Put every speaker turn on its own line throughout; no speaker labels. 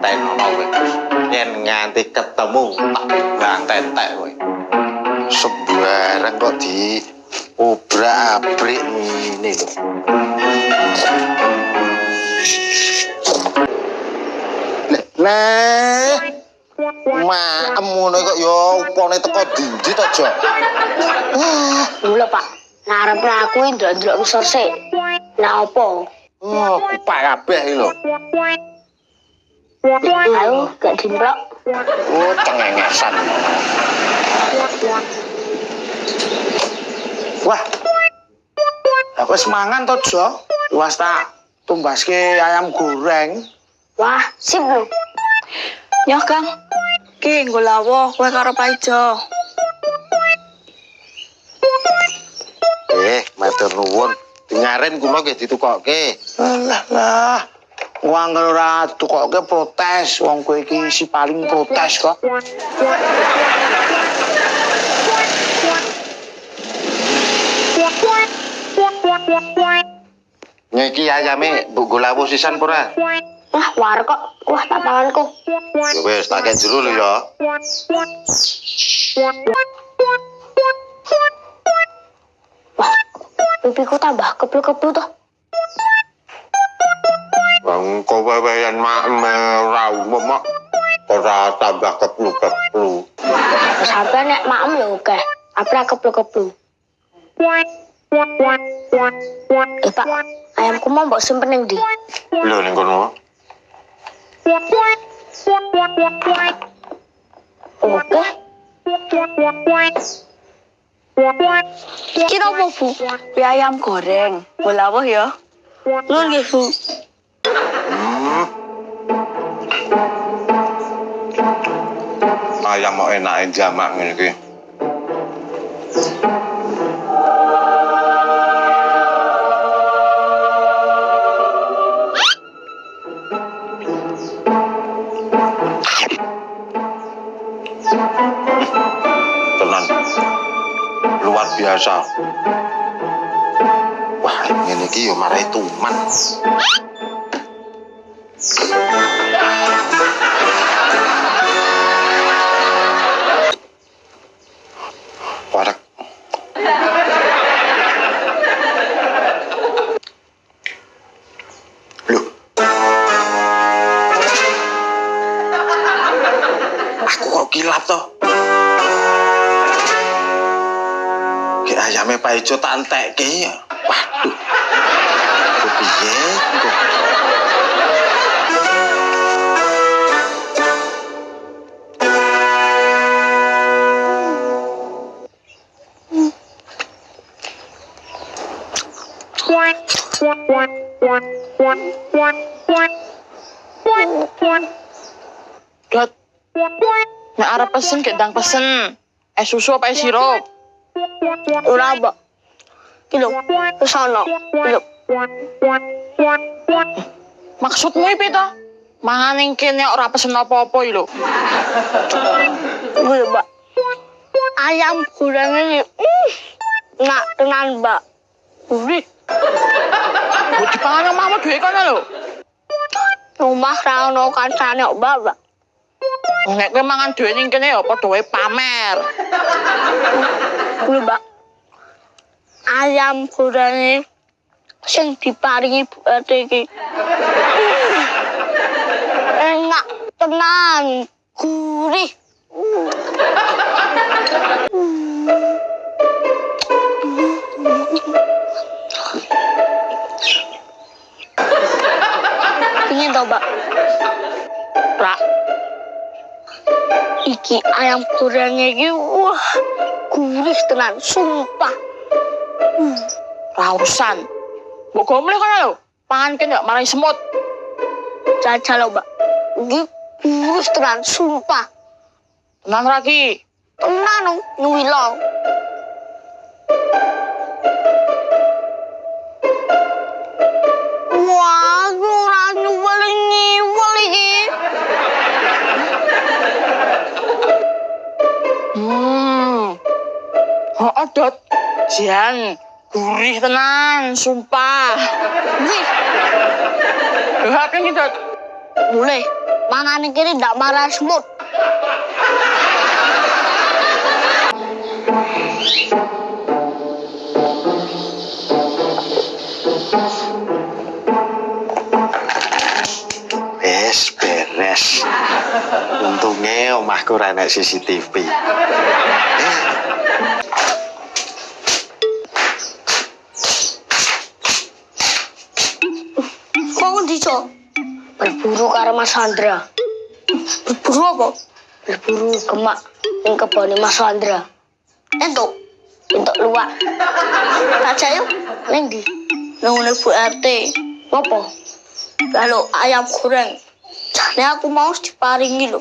tenono kowe. Yen nganti ketemu tak bantentek kowe.
Sembarang kok di obrak-abrik ngene lho. Nah, maem ngono kok ya upane teko ndi to, Jo?
Lho, Pak. Ngarep aku ndelok ngisor sik. Nah apa?
Oh, kupak kabeh iki lho.
Ayo, gak dimplok.
Oh, cengengesan. Wah. Aku wis mangan to, Jo. Luas tak tumbaske ayam goreng.
Wah, sip lho.
Ya, Kang. Ki nggo lawuh kowe karo Paijo.
Matur nuwun. Dengaren kula nggih ditukokke. Lah. Wong ora tukokke protes, wong kowe iki si paling protes kok. Nyeki ayame mbok go lawuh sisan ora?
Wah, war kok. Wah, tak tanganku.
Ya wis tak kek jero lho ya.
Wah, pipiku tambah keplu-keplu toh.
Bang kowe-wean mak ora umum ora tambah keplu-keplu.
Sampai nek maem lho akeh. Apa keplu-keplu. Pak, ayamku mau mbok simpen ning ndi?
Lho ning kono.
Oke.
Ki opo, Bu? Kuwi ayam goreng. Nggo lawuh ya.
Nun nggih, Bu.
Ayam mau enake jamak ngene iki. Tenan. Luar biasa. Wah, ngene iki yo marai tuman. Parek. Loh. Aku kok kilap toh. Ki ayame Pak Ijo tak entekke ya. Waduh. Kok piye kok?
Dot. Nek arep pesen gendang pesen. Es susu apa es sirup?
Ora, Mbak. Ki lho, kesana. Lho.
Maksudmu iki to? Mangan ning kene ora pesen apa-apa iki lho.
Lho, Mbak. Ayam goreng ini. Enak tenan, Mbak. Gurih.
Kok dipangan omahmu dhewe kono lho.
Rumah ra ono kancane kok, Mbak.
Nek kowe mangan dhewe ning kene ya padha wae pamer.
Lho, Mbak. Ayam goreng sing diparingi Bu RT iki. Enak tenan, gurih. Pingin tau, Mbak? Pra. Iki ayam gorengnya iki, wah, gurih tenan, sumpah.
Ra urusan. Mbok go mleh kono lho. Pangan kene ya marai semut.
Jajal lho, Mbak. Iki gurih tenan, sumpah.
Tenan ra ki?
Tenan, nyuwilo. Wah, ora nyuwel iki.
Heeh, Dot. Jan, gurih tenan, sumpah.
Wih,
Lha iki, Dot.
mulai. Mangan kiri ndak marah semut.
Beres. Untungnya omahku ora enek CCTV.
Kok ngendi, Cok? Berburu karo Mas Sandra. Berburu apa? Berburu gemak ning kebone Mas Sandra. Entuk luwak. Tak jayu ning ndi? Nang ngene Bu RT. Ngopo? Lalu ayam goreng. Jane aku mau diparingi lho.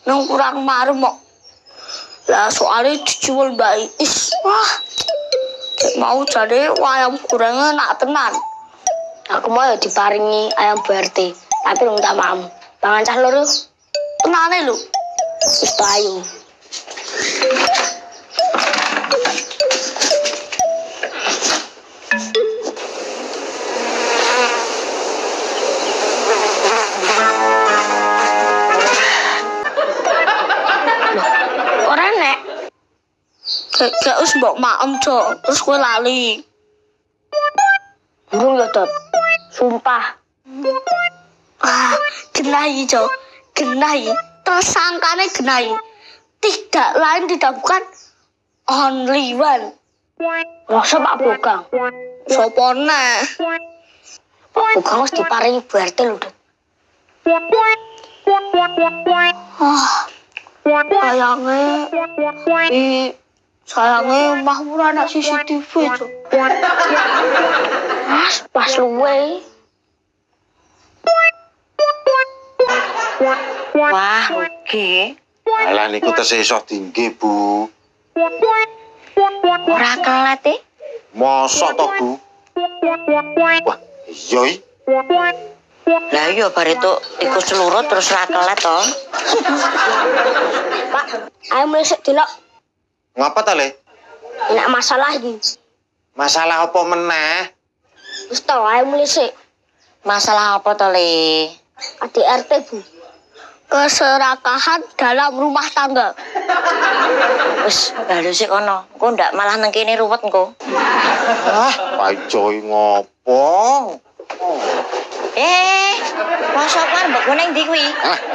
Nang kurang marem kok. Lah soalnya dijual Mbak Iis. Wah. Mau jane ayam gorengnya enak tenan. Aku mau ya diparingi ayam BRT, tapi minta maaf. Pangan cah loro. Tenane lho. Wis ayo. Ora nek. Kayak wis mbok maem, Cok. Terus kowe lali. Burung ya, Dot. Sumpah. Genahi, Cok. Genahi. Tersangkane genahi. Tidak lain tidak bukan only one. Masa Pak Bogang? Sopo neh? Pak Bogang harus diparingi BRT lho, Dot. Sayangnya Mahmur anak CCTV, Cok. Pas luwe.
Wah, oke.
Alah niku tesih iso tinggi, Bu.
Ora kelet e.
Mosok to, Bu? Wah, iya i.
Lah iya bar itu tikus selurut terus ora kelet to.
Pak, ayo mulai sik delok.
Ngapa ta, Le?
Nek masalah iki.
Masalah apa meneh?
Wis to, ayo mulai sik.
Masalah apa to, Le?
ADRT, Bu. Keserakahan dalam rumah tangga.
Wis, baru sik kono. Engko ndak malah nang kene ruwet engko.
Pak Joy ngopo?
Masa kan mbok neng ndi kuwi?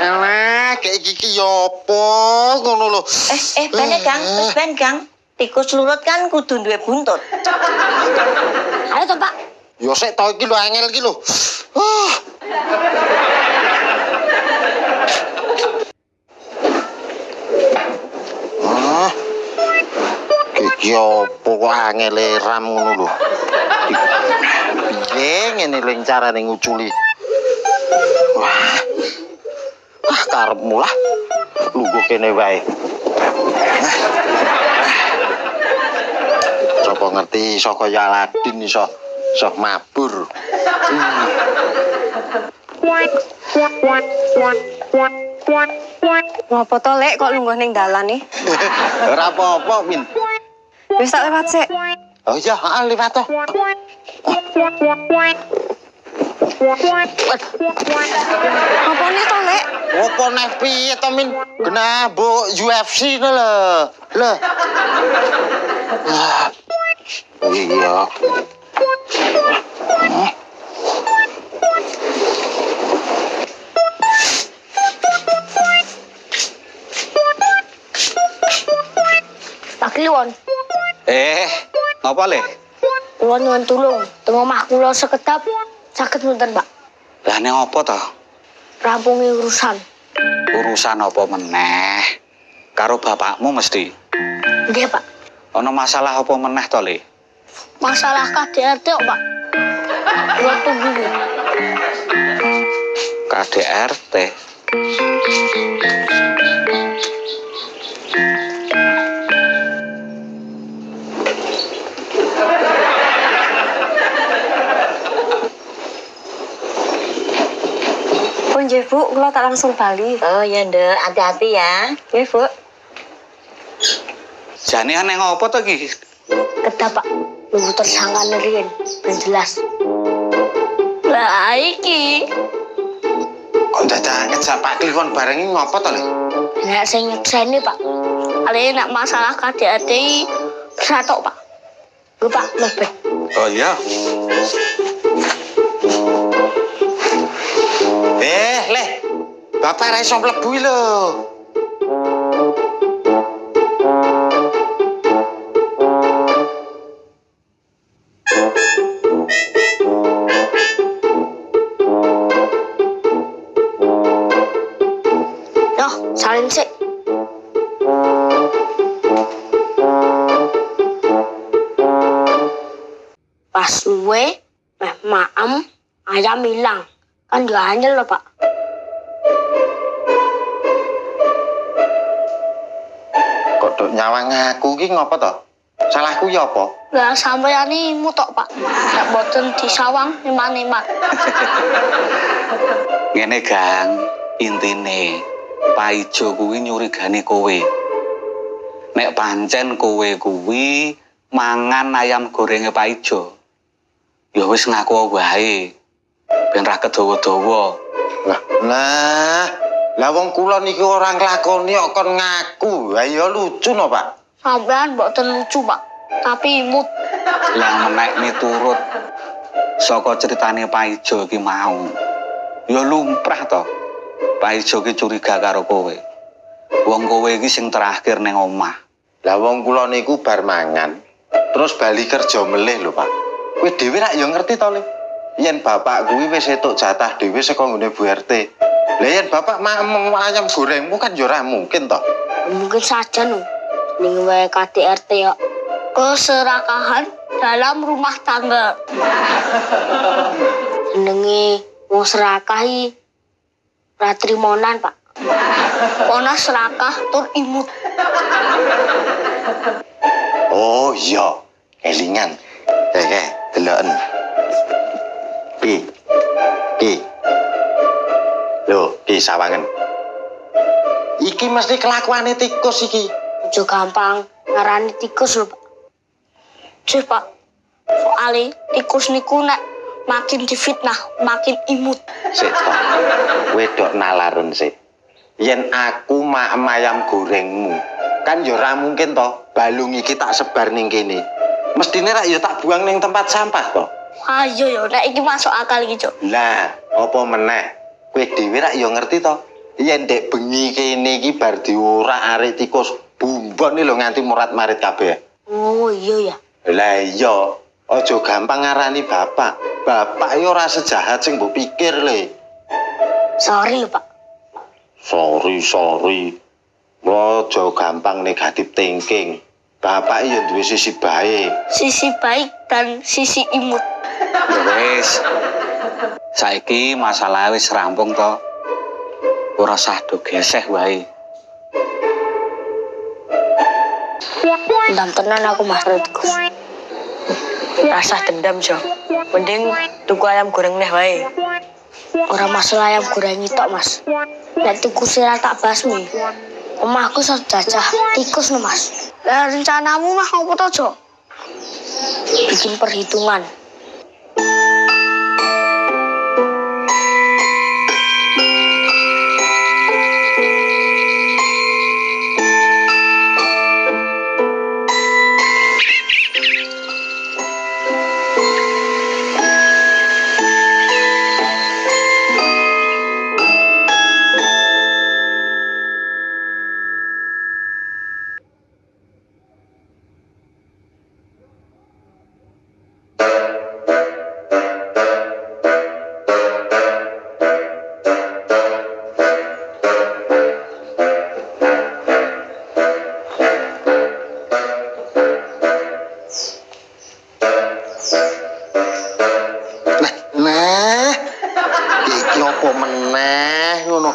Elah, kayak iki apa ngono lho.
Ben Kang, wis ben Kang. Tikus lurut kan kudu duwe buntut.
Ayo to, Pak.
Yo sik to iki lho angel iki lho. Iki apa kok angele ram ngono lho. Piye ngene lho carane nguculi. Wah, karepmu lah. Lungguh kene wae. Coba ngerti iso kaya Aladin iso mabur.
Ngopo to, Lek, kok lungguh ning dalan nih?
Ora apa-apa, Min.
Wis tak lewat sik.
Oh iya, lewat to.
Apa nih to, Lek?
Apa neh piye to, Min? Kena mbok UFC to lho. Lho. Iya.
Pak Kliwon,
Ngapa Le?
kula nyuwun tulung. Teng omah kula sekedap saged nonton, Pak.
Lah ning apa to?
Rampungi urusan.
Urusan apa meneh? Karo bapakmu mesti.
Nggih, Pak.
Ana masalah apa meneh to, Le?
Masalah KDRT kok, Pak. Kula tunggu nggih.
KDRT.
Pun nggih, Bu, kula tak langsung bali.
Oh ya, Nduk, hati-hati ya.
Nggih, Bu.
Jane aneh apa to iki?
Kedah, Pak. Nunggu tersangka riyen. Ben jelas. Lah iki
Kok
dadak ngejak Pak Kliwon bareng iki ngopo to, Le?
Nek sing nyekseni, Pak. Ale nek masalah KDRT satok, Pak. Lho, Pak, mlebet.
Oh iya.
Le. Bapak ra iso mlebu lho.
Yo, salin sik. Pas suwe, meh maem, ayam hilang. Kan gak anyel loh, Pak.
Kok dok nyawang aku ki ngopo to? Salahku ya apa?
Lah sampeyan iki mutok, Pak. Nek boten disawang niman-niman.
Ngene Gang, intine Pak Ijo kuwi nyurigani kowe. Nek pancen kowe kuwi mangan ayam gorenge Pak Ijo, ya wis ngaku wae. Ben ra kedawa-dawa.
Lah wong kula niki ora nglakoni kok kon ngaku. Ha ya lucu no, Pak.
Sampeyan boten lucu, Pak. Tapi imut.
Lah menek miturut saka critane Pak Ijo iki mau. Ya lumrah to. Pak Ijo ki curiga karo kowe. Wong kowe iki sing terakhir ning omah.
Lah wong kula niku bar mangan, terus bali kerja melih lho, Pak. Kowe dhewe rak ya ngerti to, Le. Yen bapak kuwi wis entuk jatah dhewe saka nggone Bu RT. Lah yen bapak ayam gorengmu kan ya ora mungkin to.
Mungkin saja no. Ning wae KDRT ya. Keserakahan dalam rumah tangga. Jenenge wong serakah iki ra trimonan, Pak. Ana serakah tur imut.
Oh iya, kelingan. Deloken. Ki. Lho, ki sawangen. Iki mesti kelakuane tikus iki.
Aja gampang ngarani tikus lho, Pak. Cih, Pak. Soale tikus niku nek makin difitnah, makin imut.
Sik, Pak. Wedok nalarun sik. Yen aku ayam gorengmu, kan ya ora mungkin to balung iki tak sebar ning kene. Mestine rak ya tak buang ning tempat sampah to.
Ayo yo, nek iki masuk akal iki, Cuk.
Lah, apa meneh? Kowe dhewe rak ya ngerti to. Yen dek bengi kene iki bar diorak arek tikus, bumbon lho nganti murat-marit kabeh.
Oh iya ya.
Lah iya, aja gampang ngarani bapak. Bapak ya ora sejahat sing mbok pikir, Le.
Sorry lho, Pak.
Sorry. Aja gampang negatif thinking. Bapak ya duwe sisi baik.
Sisi baik dan sisi imut.
Ya wis. Saiki masalah wis rampung to. Ora usah do geseh wae.
Dendam tenan aku Mas Ridku.
Rasa dendam, Jo. Mending tuku ayam goreng neh wae.
Ora masalah ayam goreng tok, Mas. Nek tikus ora tak basmi. Omahku iso jajah tikus no, Mas. Lah rencanamu mah opo to, Jo? Bikin perhitungan.
Apa meneh ngono.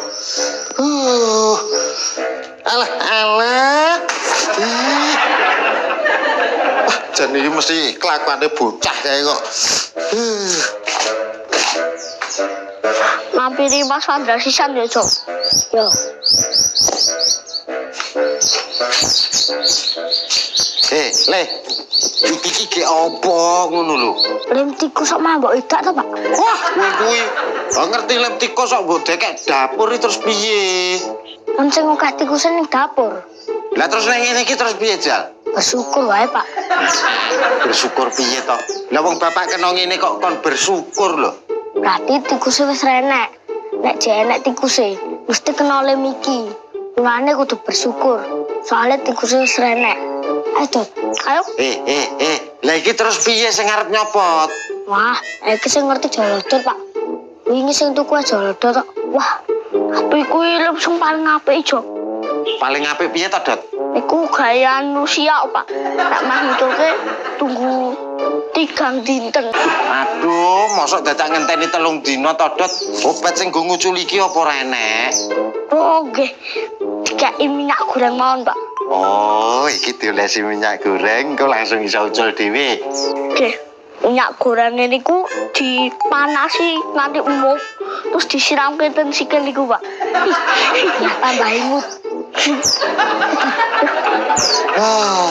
Alah. Jan iki mesti kelakuane bocah kae kok.
Mampiri Mas Andra sisan ya, Jo. Yo.
Le. Iki ge opo ngono lho.
Lem tikus sama mbok idak to, Pak?
Wah, kuwi Kok ngerti lem tikus kok mbok dekek dapur iki terus piye?
Kan sing ngokeh tikusan ning dapur.
Lah terus nek ngene iki terus piye, Jal?
Bersyukur wae, Pak.
Bersyukur piye to? Lah wong bapak kena ngene kok kon bersyukur lho.
Berarti tikusnya wis renek. Nek jek enek tikuse, mesti kena lem iki. Mulane kudu bersyukur. Soalnya tikusnya wis renek. Ayo, Dot. Ayo.
Lah iki terus piye sing arep nyopot?
Wah, iki sing ngerti jolodot, Pak. Wingi sing tuku jolodot tok. Wah, apik kuwi lem sing paling apik, Jo.
Paling apik piye to, Dot?
Iku gaya manusia, Pak. Nek mah ngituke tunggu 3 dinten.
Aduh, mosok dadak ngenteni 3 dina to, Dot? Obat sing go ngucul iki apa ora enek?
Oh, nggih. Dikai minyak goreng mawon, Pak.
Oh, iki diolesi minyak goreng, kok langsung iso ucul dhewe.
Nggih. Minyak goreng niku dipanasi nganti umum, terus disiramke ten sikil niku, Pak. Ya tambah imut.
Ah.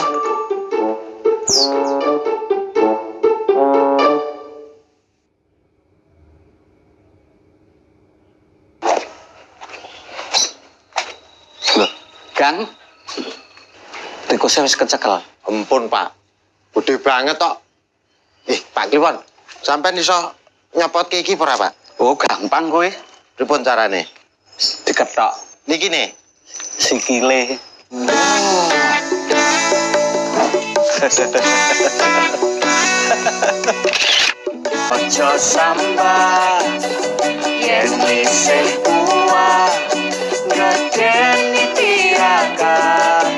Loh, Kang. Tikusnya wis kecekel.
Ampun, Pak. Gede banget tok. Pak Kliwon, sampean iso nyopotke iki ora, Pak?
Oh, gampang kowe.
Pripun carane?
Diketok
Niki nih.
sikile. Ojo sambah yen isih kuat ngedeni tirakat